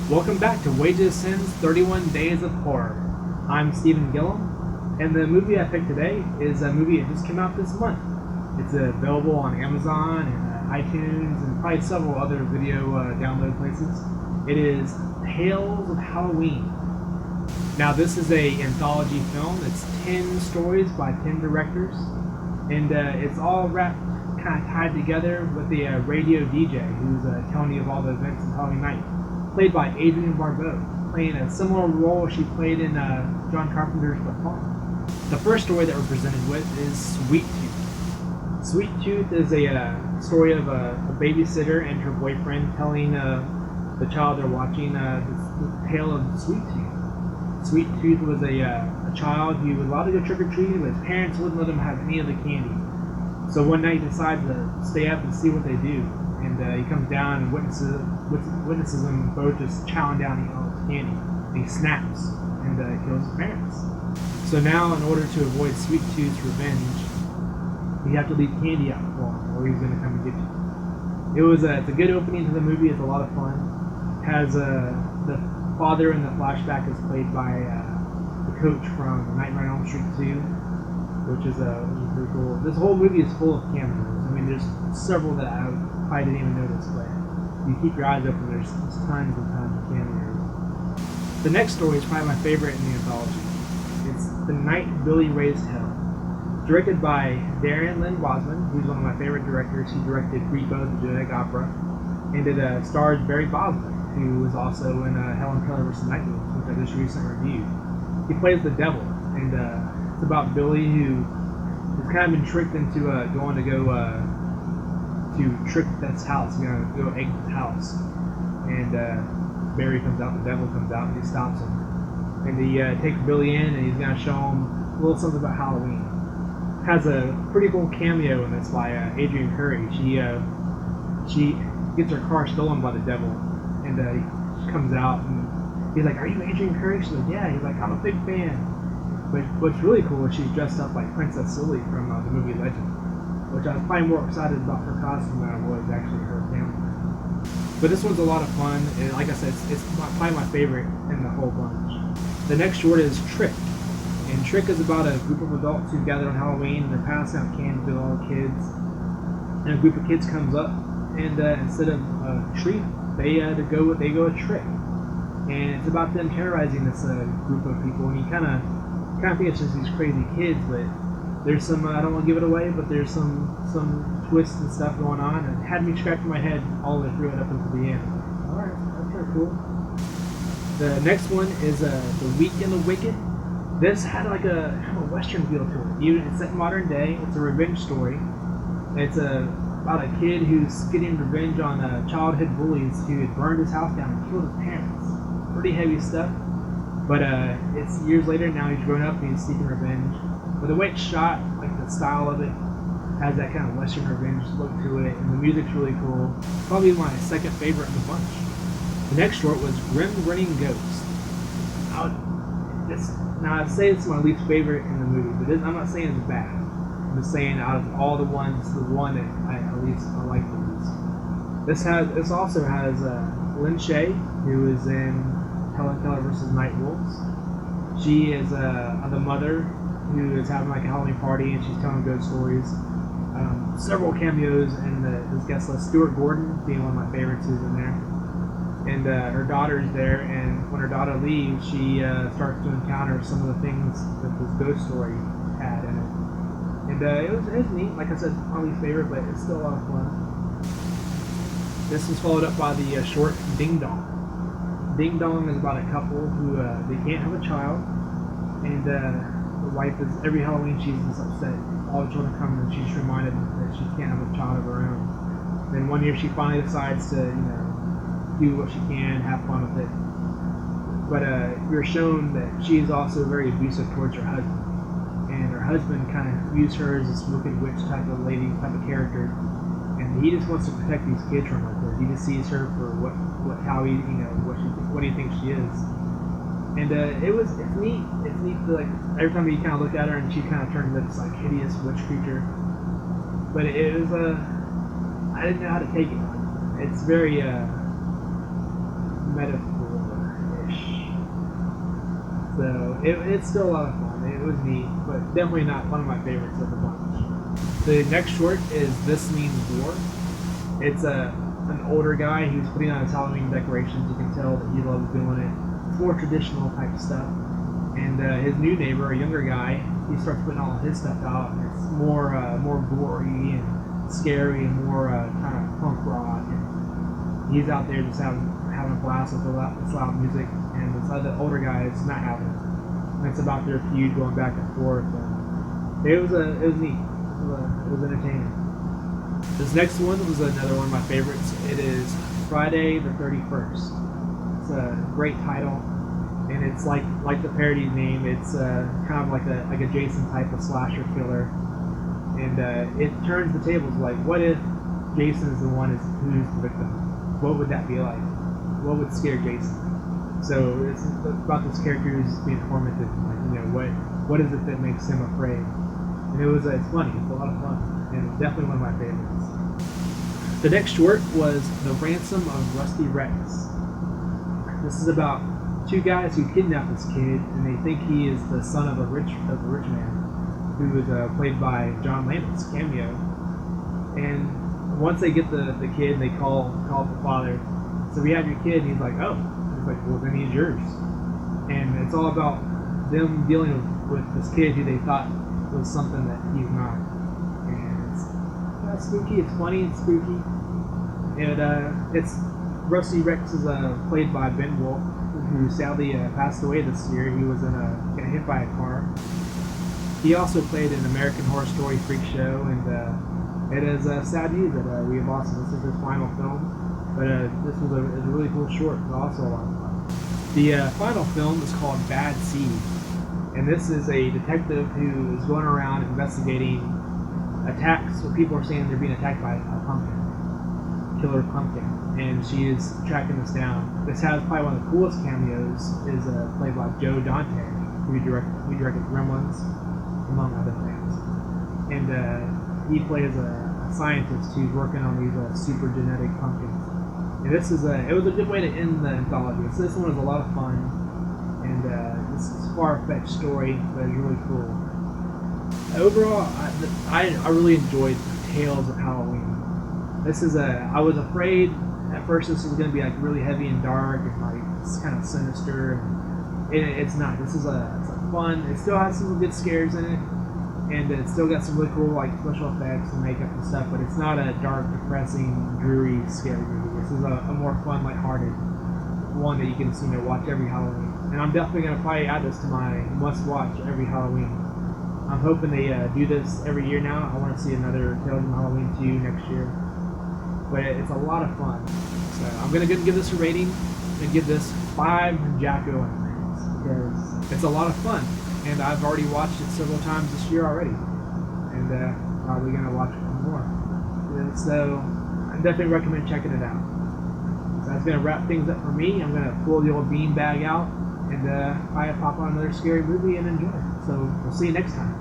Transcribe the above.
Welcome back to Wages of Cine's 31 Days of Horror. I'm Stephen Gillum, and the movie I picked today is a movie that just came out this month. It's available on Amazon and iTunes and probably several other video download places. It is Tales of Halloween. Now this is an anthology film. It's 10 stories by 10 directors, and it's all wrapped, kind of tied together with the radio DJ who's telling you of all the events of Halloween night, played by Adrienne Barbeau, playing a similar role she played in John Carpenter's The Farm. The first story that we're presented with is Sweet Tooth. Sweet Tooth is a story of a babysitter and her boyfriend telling the child they're watching the tale of Sweet Tooth. Sweet Tooth was a child who was allowed to go trick-or-treating, but his parents wouldn't let him have any of the candy. So one night he decides to stay up and see what they do, and he comes down and witnesses them both just chowing down eating all his candy. And he snaps and kills his parents. So now, in order to avoid Sweet Tooth's revenge, you have to leave candy out for him, or he's going to come and get you. It's a good opening to the movie. It's a lot of fun. It has the father in the flashback is played by the coach from Nightmare on Elm Street 2, which is pretty cool. This whole movie is full of cameos. I mean, there's several that I probably didn't even notice, but if you keep your eyes open, there's tons and tons of cameos. The next story is probably my favorite in the anthology. It's The Night Billy Raised Hell. Directed by Darren Lynn Bousman, who's one of my favorite directors. He directed Repo, the Genetic Opera, and it stars Barry Bosman, who was also in Helen Keller vs. Night Wolves, which I just recently reviewed. He plays the devil, and it's about Billy, who has kind of been tricked into going to go to trick Death's house, go egg his house. And Barry comes out, the devil comes out, and he stops him. And he takes Billy in, and he's going to show him a little something about Halloween. Has a pretty cool cameo in this by Adrienne Curry. She gets her car stolen by the devil, and she comes out, and he's like, "Are you Adrienne Curry?" She's like, "Yeah." He's like, "I'm a big fan." But what's really cool is she's dressed up like Princess Silly from the movie Legend, which I was probably more excited about her costume than I was actually her family. But this one's a lot of fun, and like I said, it's probably my favorite in the whole bunch. The next short is Trick. And Trick is about a group of adults who gather on Halloween, and they're passing out candy to all the kids. And a group of kids comes up, and instead of a treat, they go a trick. And it's about them terrorizing this group of people. And you kind of think it's just these crazy kids, but there's some I don't want to give it away, but there's some twists and stuff going on, and it had me scratching my head all the way through it up until the end. All right, that's pretty cool. The next one is The Weak and the Wicked. This had like a kind of western feel to it. Even it's set in modern day. It's a revenge story. It's about a kid who's getting revenge on childhood bullies who had burned his house down and killed his parents. Pretty heavy stuff. But it's years later now. He's grown up and he's seeking revenge. But the way it's shot, like the style of it, has that kind of western revenge look to it, and the music's really cool. Probably my second favorite in the bunch. The next short was Grim Grinning Ghost. Now I'd say it's my least favorite in the movie, but I'm not saying it's bad. I'm just saying out of all the ones, the one that I like the least. This also has Lynn Shay, who is in Helen Keller vs. Night Wolves. She is the mother who is having like a Halloween party, and she's telling ghost stories. Several cameos in this guest list. Stuart Gordon being one of my favorites is in there. And her daughter's there, and when her daughter leaves, she starts to encounter some of the things that this ghost story had in it. And it was neat. Like I said, it's my least favorite, but it's still a lot of fun. This was followed up by the short Ding Dong. Ding Dong is about a couple who they can't have a child, and the wife is, every Halloween she's just upset. All the children come and she's reminded that she can't have a child of her own. Then one year she finally decides to, do what she can, have fun with it. But we're shown that she is also very abusive towards her husband. And her husband kind of views her as this wicked witch type of lady, type of character. And he just wants to protect these kids from her, because he just sees her for what he thinks she is. And it's neat. It's neat to, like, every time you kind of look at her and she kind of turns into this like hideous witch creature. But it was I didn't know how to take it. It's very metaphor. So it's still a lot of fun. It was neat, but definitely not one of my favorites of the bunch. The next short is This Means War. It's an older guy who's putting on his Halloween decorations. You can tell that he loves doing it. It's more traditional type stuff. And his new neighbor, a younger guy, he starts putting all his stuff out. And it's more gory and scary and more kind of punk rock. And he's out there just having a blast with this loud music. And this other older guy is not having it. And it's about their feud going back and forth. And it was neat. It was entertaining. This next one was another one of my favorites. It is Friday the 31st. It's a great title, and it's like the parody name. It's kind of like a Jason type of slasher killer, and it turns the tables. Like, what if Jason is the one who's the victim? What would that be like? What would scare Jason? So it's about this character who's being tormented. Like, what is it that makes him afraid? And it's funny. It's a lot of fun, and definitely one of my favorites. The next short was The Ransom of Rusty Rex. This is about two guys who kidnap this kid, and they think he is the son of a rich man, who is played by John Landis, cameo. And once they get the kid, they call the father. So we have your kid, and he's like, oh. He's like, well, then he's yours. And it's all about them dealing with this kid who they thought was something that he's not. And it's spooky, it's funny, it's spooky. And it's Rusty Rex is played by Ben Wolf, who sadly passed away this year. He was got hit by a car. He also played in American Horror Story Freak Show, and it is sad news that we have lost him. This is his final film, but this was a really cool short. It was also a lot of fun. The final film is called Bad Seed, and this is a detective who is going around investigating attacks where people are saying they're being attacked by a killer pumpkin, and she is tracking this down. This has probably one of the coolest cameos, is played by Joe Dante, who directed Gremlins, among other things. And he plays a scientist who's working on these super genetic pumpkins. And it was a good way to end the anthology. So this one was a lot of fun, and this is a far-fetched story, but it's really cool. Overall, I really enjoyed Tales of Halloween. I was afraid at first this was going to be like really heavy and dark and like it's kind of sinister, and it's not. It's fun. It still has some good scares in it, and it's still got some really cool like special effects and makeup and stuff, but it's not a dark, depressing, dreary, scary movie. This is a more fun, lighthearted one that you can watch every Halloween. And I'm definitely going to probably add this to my must-watch every Halloween. I'm hoping they do this every year now. I want to see another Tales of Halloween 2 next year. But it's a lot of fun. So I'm going to give this a rating and give this 5 jack-o'-lanterns because it's a lot of fun. And I've already watched it several times this year already. And probably going to watch it more. And so I definitely recommend checking it out. So that's going to wrap things up for me. I'm going to pull the old bean bag out and probably pop on another scary movie and enjoy it. So we'll see you next time.